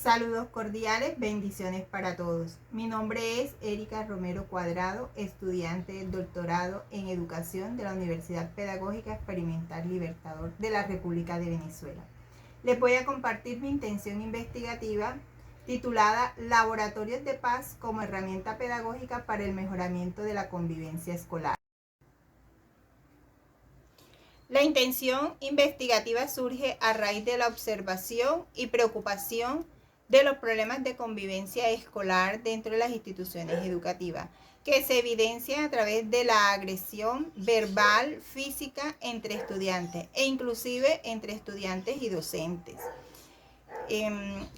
Saludos cordiales, bendiciones para todos. Mi nombre es Erika Romero Cuadrado, estudiante del doctorado en Educación de la Universidad Pedagógica Experimental Libertador de la República de Venezuela. Les voy a compartir mi intención investigativa titulada Laboratorios de Paz como herramienta pedagógica para el mejoramiento de la convivencia escolar. La intención investigativa surge a raíz de la observación y preocupación de los problemas de convivencia escolar dentro de las instituciones educativas, que se evidencian a través de la agresión verbal, física entre estudiantes e inclusive entre estudiantes y docentes,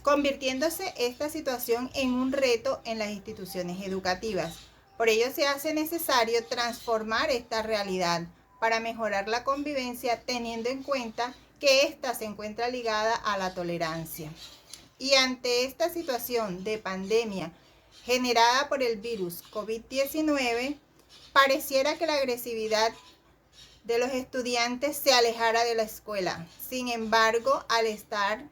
convirtiéndose esta situación en un reto en las instituciones educativas. Por ello se hace necesario transformar esta realidad para mejorar la convivencia, teniendo en cuenta que ésta se encuentra ligada a la tolerancia. Y ante esta situación de pandemia generada por el virus COVID-19, pareciera que la agresividad de los estudiantes se alejara de la escuela. Sin embargo, al estar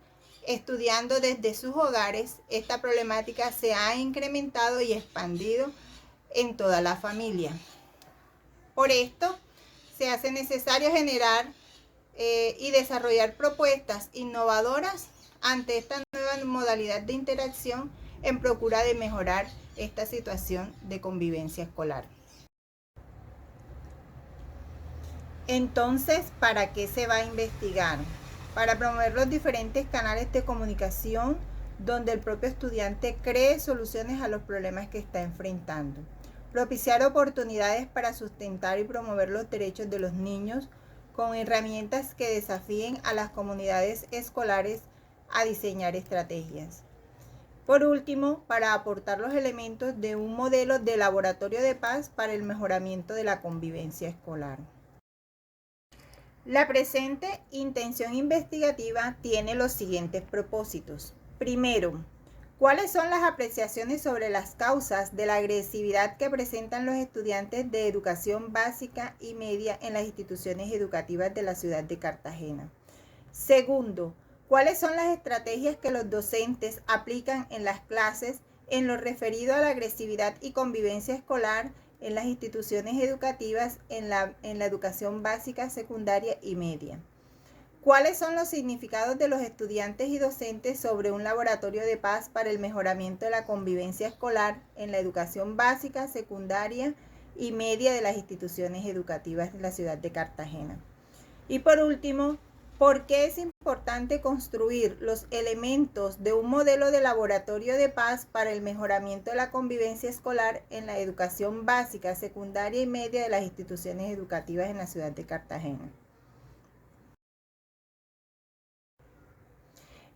estudiando desde sus hogares, esta problemática se ha incrementado y expandido en toda la familia. Por esto, se hace necesario generar y desarrollar propuestas innovadoras ante esta nueva modalidad de interacción en procura de mejorar esta situación de convivencia escolar. Entonces, ¿para qué se va a investigar? Para promover los diferentes canales de comunicación donde el propio estudiante cree soluciones a los problemas que está enfrentando. Propiciar oportunidades para sustentar y promover los derechos de los niños con herramientas que desafíen a las comunidades escolares a diseñar estrategias. Por último, para aportar los elementos de un modelo de laboratorio de paz para el mejoramiento de la convivencia escolar. La presente intención investigativa tiene los siguientes propósitos. Primero, ¿cuáles son las apreciaciones sobre las causas de la agresividad que presentan los estudiantes de educación básica y media en las instituciones educativas de la ciudad de Cartagena? Segundo, ¿cuáles son las estrategias que los docentes aplican en las clases en lo referido a la agresividad y convivencia escolar en las instituciones educativas en la educación básica, secundaria y media? ¿Cuáles son los significados de los estudiantes y docentes sobre un laboratorio de paz para el mejoramiento de la convivencia escolar en la educación básica, secundaria y media de las instituciones educativas de la ciudad de Cartagena? Y por último, ¿por qué es importante construir los elementos de un modelo de laboratorio de paz para el mejoramiento de la convivencia escolar en la educación básica, secundaria y media de las instituciones educativas en la ciudad de Cartagena?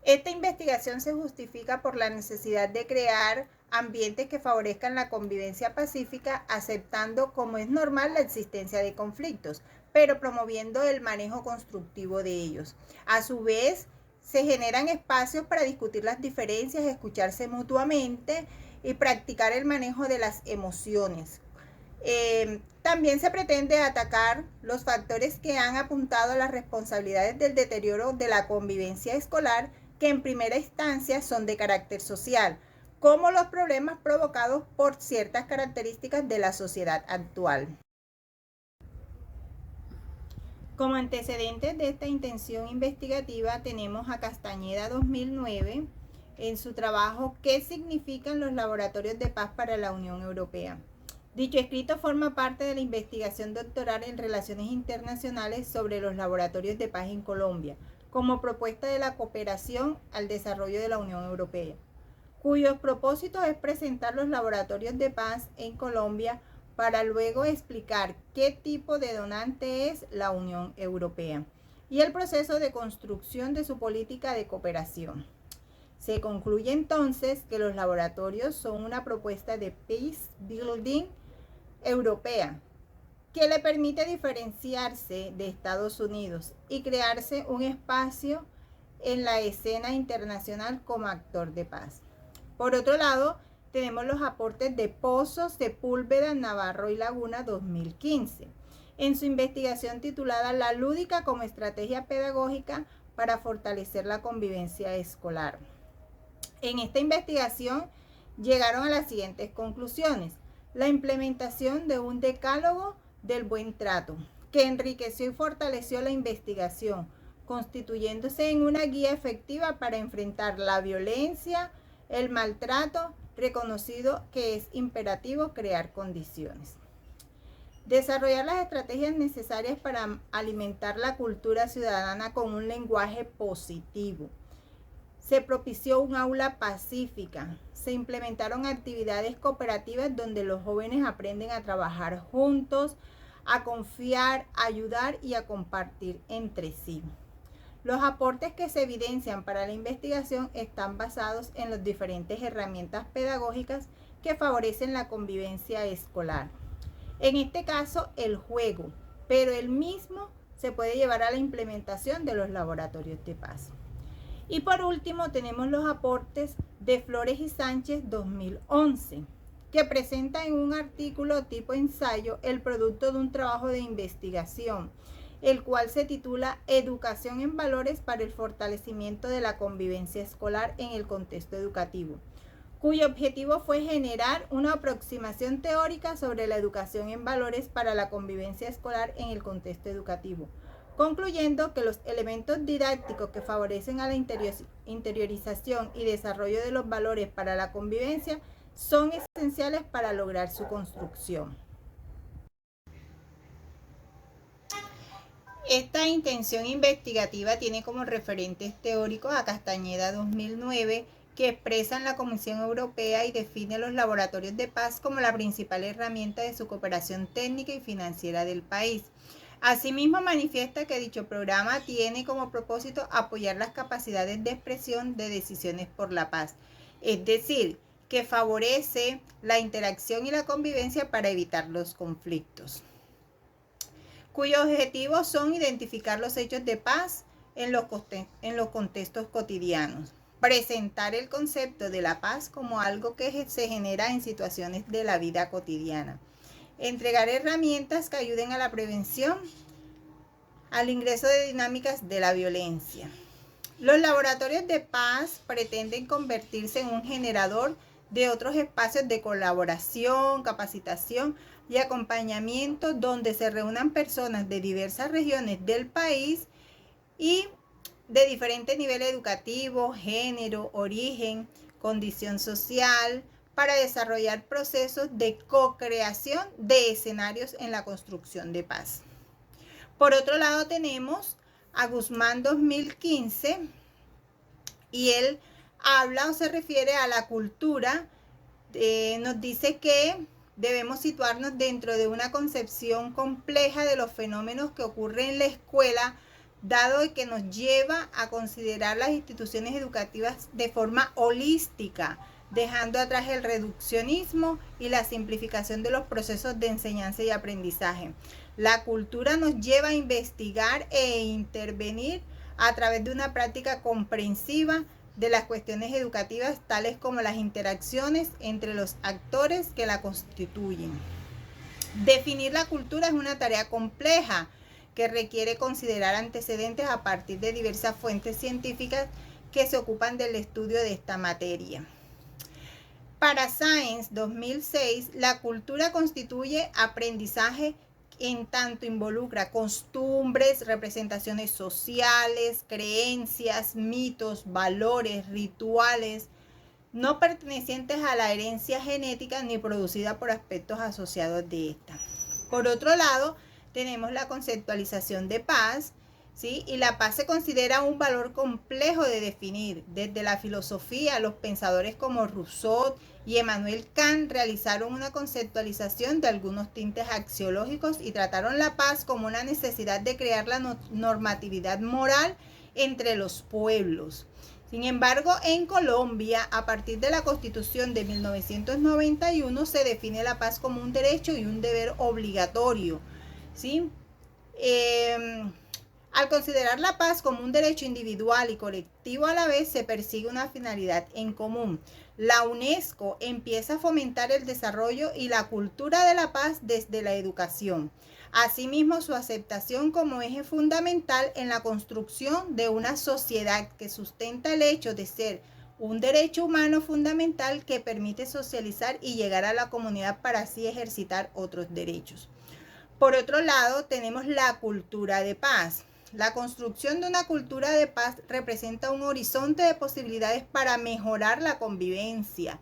Esta investigación se justifica por la necesidad de crear ambientes que favorezcan la convivencia pacífica, aceptando como es normal la existencia de conflictos, pero promoviendo el manejo constructivo de ellos. A su vez, se generan espacios para discutir las diferencias, escucharse mutuamente y practicar el manejo de las emociones. También se pretende atacar los factores que han apuntado a las responsabilidades del deterioro de la convivencia escolar, que en primera instancia son de carácter social, como los problemas provocados por ciertas características de la sociedad actual. Como antecedentes de esta intención investigativa tenemos a Castañeda 2009 en su trabajo ¿Qué significan los laboratorios de paz para la Unión Europea? Dicho escrito forma parte de la investigación doctoral en Relaciones Internacionales sobre los laboratorios de paz en Colombia, como propuesta de la cooperación al desarrollo de la Unión Europea, cuyos propósitos es presentar los laboratorios de paz en Colombia para luego explicar qué tipo de donante es la Unión Europea y el proceso de construcción de su política de cooperación. Se concluye entonces que los laboratorios son una propuesta de peace building europea que le permite diferenciarse de Estados Unidos y crearse un espacio en la escena internacional como actor de paz. Por otro lado, tenemos los aportes de Pozos, Sepúlveda, Navarro y Laguna 2015, en su investigación titulada La lúdica como estrategia pedagógica para fortalecer la convivencia escolar. En esta investigación llegaron a las siguientes conclusiones. La implementación de un decálogo del buen trato, que enriqueció y fortaleció la investigación, constituyéndose en una guía efectiva para enfrentar la violencia, el maltrato, reconocido que es imperativo crear condiciones. Desarrollar las estrategias necesarias para alimentar la cultura ciudadana con un lenguaje positivo. Se propició un aula pacífica. Se implementaron actividades cooperativas donde los jóvenes aprenden a trabajar juntos, a confiar, a ayudar y a compartir entre sí. Los aportes que se evidencian para la investigación están basados en las diferentes herramientas pedagógicas que favorecen la convivencia escolar. En este caso, el juego, pero el mismo se puede llevar a la implementación de los laboratorios de paz. Y por último, tenemos los aportes de Flores y Sánchez 2011, que presenta en un artículo tipo ensayo el producto de un trabajo de investigación, el cual se titula Educación en Valores para el Fortalecimiento de la Convivencia Escolar en el Contexto Educativo, cuyo objetivo fue generar una aproximación teórica sobre la educación en valores para la convivencia escolar en el contexto educativo, concluyendo que los elementos didácticos que favorecen a la interiorización y desarrollo de los valores para la convivencia son esenciales para lograr su construcción. Esta intención investigativa tiene como referentes teóricos a Castañeda 2009, que expresan la Comisión Europea y define los laboratorios de paz como la principal herramienta de su cooperación técnica y financiera del país. Asimismo, manifiesta que dicho programa tiene como propósito apoyar las capacidades de expresión de decisiones por la paz, es decir, que favorece la interacción y la convivencia para evitar los conflictos, cuyos objetivos son identificar los hechos de paz en los contextos cotidianos, presentar el concepto de la paz como algo que se genera en situaciones de la vida cotidiana, entregar herramientas que ayuden a la prevención, al ingreso de dinámicas de la violencia. Los laboratorios de paz pretenden convertirse en un generador de otros espacios de colaboración, capacitación y acompañamiento donde se reúnan personas de diversas regiones del país y de diferentes niveles educativos, género, origen, condición social, para desarrollar procesos de co-creación de escenarios en la construcción de paz. Por otro lado tenemos a Guzmán 2015 y él habla o se refiere a la cultura, nos dice que debemos situarnos dentro de una concepción compleja de los fenómenos que ocurren en la escuela, dado que nos lleva a considerar las instituciones educativas de forma holística, dejando atrás el reduccionismo y la simplificación de los procesos de enseñanza y aprendizaje. La cultura nos lleva a investigar e intervenir a través de una práctica comprensiva de las cuestiones educativas, tales como las interacciones entre los actores que la constituyen. Definir la cultura es una tarea compleja que requiere considerar antecedentes a partir de diversas fuentes científicas que se ocupan del estudio de esta materia. Para Sáenz 2006, la cultura constituye aprendizaje en tanto involucra costumbres, representaciones sociales, creencias, mitos, valores, rituales, no pertenecientes a la herencia genética ni producida por aspectos asociados de esta. Por otro lado, tenemos la conceptualización de paz, ¿sí? Y la paz se considera un valor complejo de definir. Desde la filosofía, los pensadores como Rousseau y Emmanuel Kant realizaron una conceptualización de algunos tintes axiológicos y trataron la paz como una necesidad de crear la normatividad moral entre los pueblos. Sin embargo, en Colombia, a partir de la Constitución de 1991, se define la paz como un derecho y un deber obligatorio, ¿sí? Al considerar la paz como un derecho individual y colectivo a la vez, se persigue una finalidad en común. La UNESCO empieza a fomentar el desarrollo y la cultura de la paz desde la educación. Asimismo, su aceptación como eje fundamental en la construcción de una sociedad que sustenta el hecho de ser un derecho humano fundamental que permite socializar y llegar a la comunidad para así ejercitar otros derechos. Por otro lado, tenemos la cultura de paz. La construcción de una cultura de paz representa un horizonte de posibilidades para mejorar la convivencia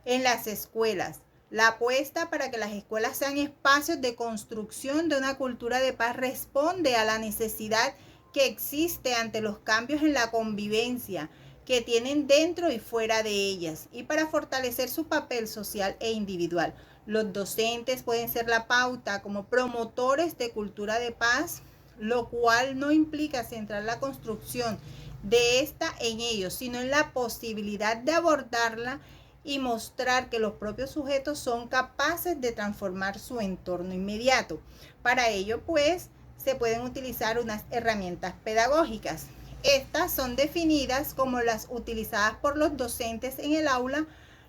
en las escuelas. La apuesta para que las escuelas sean espacios de construcción de una cultura de paz responde a la necesidad que existe ante los cambios en la convivencia que tienen dentro y fuera de ellas y para fortalecer su papel social e individual. Los docentes pueden ser la pauta como promotores de cultura de paz, lo cual no implica centrar la construcción de esta en ellos, sino en la posibilidad de abordarla y mostrar que los propios sujetos son capaces de transformar su entorno inmediato. Para ello, pues, se pueden utilizar unas herramientas pedagógicas. Estas son definidas como las utilizadas por los docentes en el aula,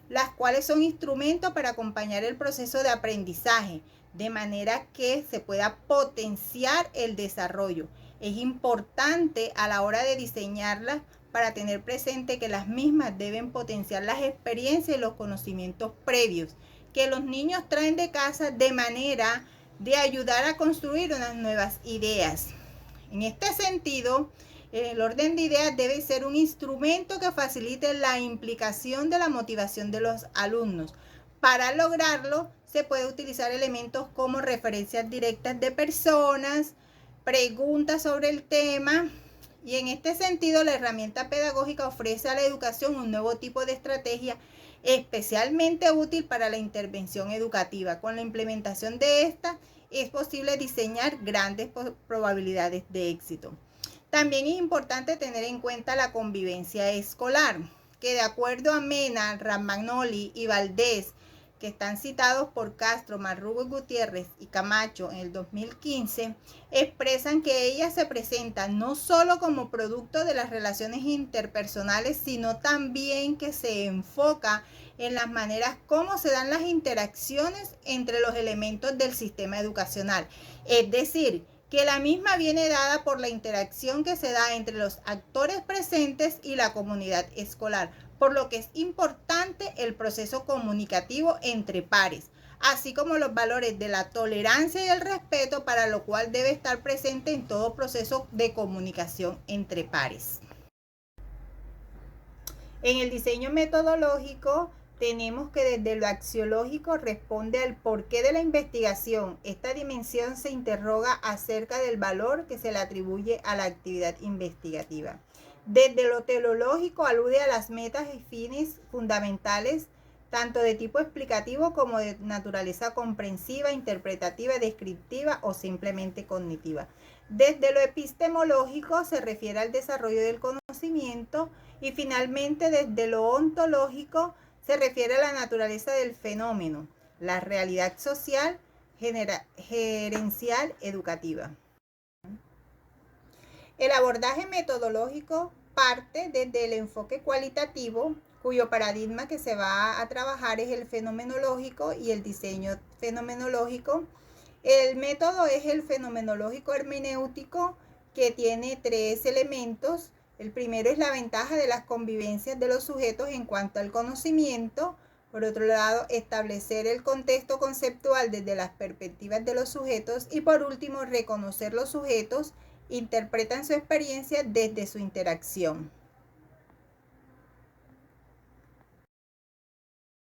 las cuales son instrumentos para acompañar el proceso de aprendizaje, de manera que se pueda potenciar el desarrollo. Es importante a la hora de diseñarlas para tener presente que las mismas deben potenciar las experiencias y los conocimientos previos que los niños traen de casa, de manera de ayudar a construir unas nuevas ideas. En este sentido, el orden de ideas debe ser un instrumento que facilite la implicación de la motivación de los alumnos. Para lograrlo, se puede utilizar elementos como referencias directas de personas, preguntas sobre el tema, y en este sentido la herramienta pedagógica ofrece a la educación un nuevo tipo de estrategia especialmente útil para la intervención educativa. Con la implementación de esta es posible diseñar grandes probabilidades de éxito. También es importante tener en cuenta la convivencia escolar, que de acuerdo a Mena, Ramagnoli y Valdés, que están citados por Castro, Marrugo y Gutiérrez y Camacho en el 2015, expresan que ella se presenta no solo como producto de las relaciones interpersonales, sino también que se enfoca en las maneras como se dan las interacciones entre los elementos del sistema educacional. Es decir, que la misma viene dada por la interacción que se da entre los actores presentes y la comunidad escolar, por lo que es importante el proceso comunicativo entre pares, así como los valores de la tolerancia y el respeto, para lo cual debe estar presente en todo proceso de comunicación entre pares. En el diseño metodológico tenemos que desde lo axiológico responde al porqué de la investigación. Esta dimensión se interroga acerca del valor que se le atribuye a la actividad investigativa. Desde lo teleológico alude a las metas y fines fundamentales, tanto de tipo explicativo como de naturaleza comprensiva, interpretativa, descriptiva o simplemente cognitiva. Desde lo epistemológico se refiere al desarrollo del conocimiento y finalmente desde lo ontológico se refiere a la naturaleza del fenómeno, la realidad social, gerencial, educativa. El abordaje metodológico parte desde el enfoque cualitativo, cuyo paradigma que se va a trabajar es el fenomenológico y el diseño fenomenológico. El método es el fenomenológico hermenéutico, que tiene 3 elementos. El primero es la ventaja de las convivencias de los sujetos en cuanto al conocimiento. Por otro lado, establecer el contexto conceptual desde las perspectivas de los sujetos. Y por último, reconocer los sujetos interpretan su experiencia desde su interacción.